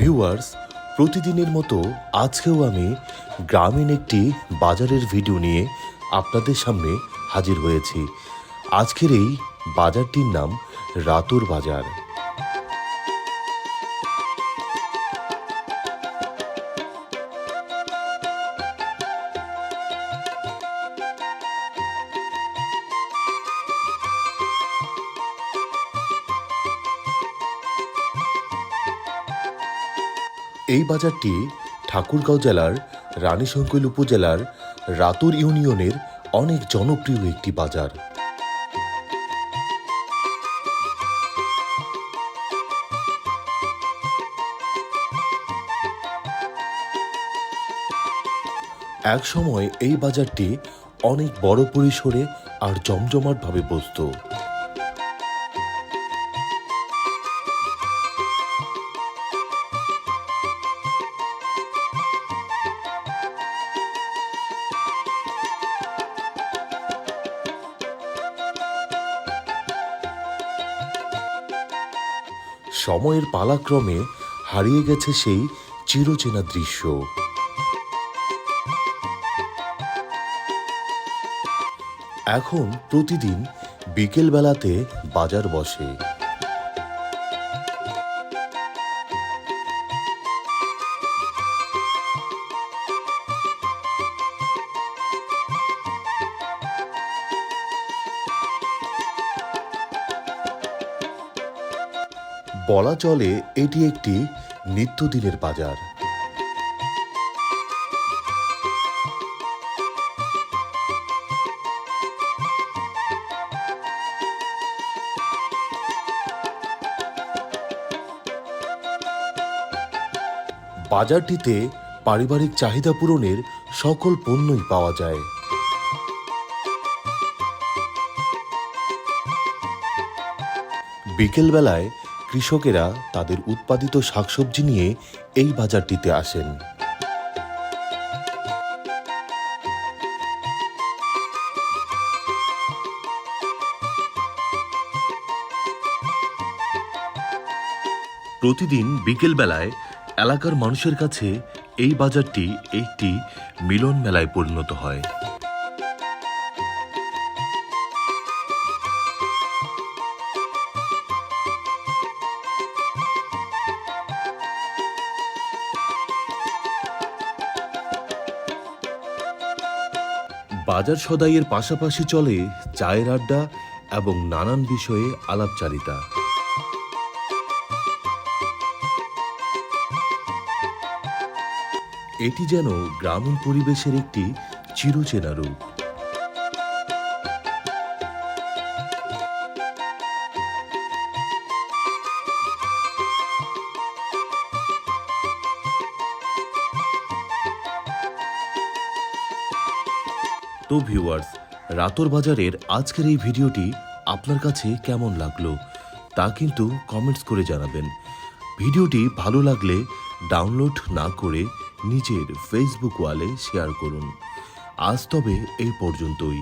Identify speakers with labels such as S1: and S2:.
S1: Viewers, প্রতিদিনের মতো আজকেও আমি গ্রামীণ একটি বাজারের ভিডিও নিয়ে আপনাদের সামনে হাজির হয়েছি। আজকের এই বাজারটির নাম রাতুর বাজার। এই বাজারটি ঠাকুরগাঁও জেলার রানীশংকৈল উপজেলার রাতুর ইউনিয়নের অনেক জনপ্রিয় একটি বাজার। এক সময় এই বাজারটি অনেক বড় পরিসরে আর জমজমাটভাবে বসত। সময়ের পালাক্রমে হারিয়ে গেছে সেই চিরচেনা দৃশ্য। এখন প্রতিদিন বিকেল বেলাতে বাজার বসে। বলা চলে এটি একটি নিত্যদিনের বাজার। বাজারটিতে পারিবারিক চাহিদা পূরণের সকল পণ্যই পাওয়া যায়। বিকেলবেলায় কৃষকেরা তাদের উৎপাদিত শাকসবজি নিয়ে এই বাজারটিতে আসেন। প্রতিদিন বিকেলবেলায় এলাকার মানুষের কাছে এই বাজারটি একটি মিলন মেলায় পরিণত হয়। বাজার সদাইয়ের পাশাপাশি চলে চায়ের আড্ডা এবং নানান বিষয়ে আলাপচারিতা। এটি যেন গ্রামীণ পরিবেশের একটি চিরচেনা রূপ। তো ভিউয়ার্স, রাতুর বাজারের আজকের এই ভিডিওটি আপনার কাছে কেমন লাগলো তা কিন্তু কমেন্টস করে জানাবেন। ভিডিওটি ভালো লাগলে ডাউনলোড না করে নিজের ফেসবুক ওয়ালে শেয়ার করুন। আজ তবে এই পর্যন্তই।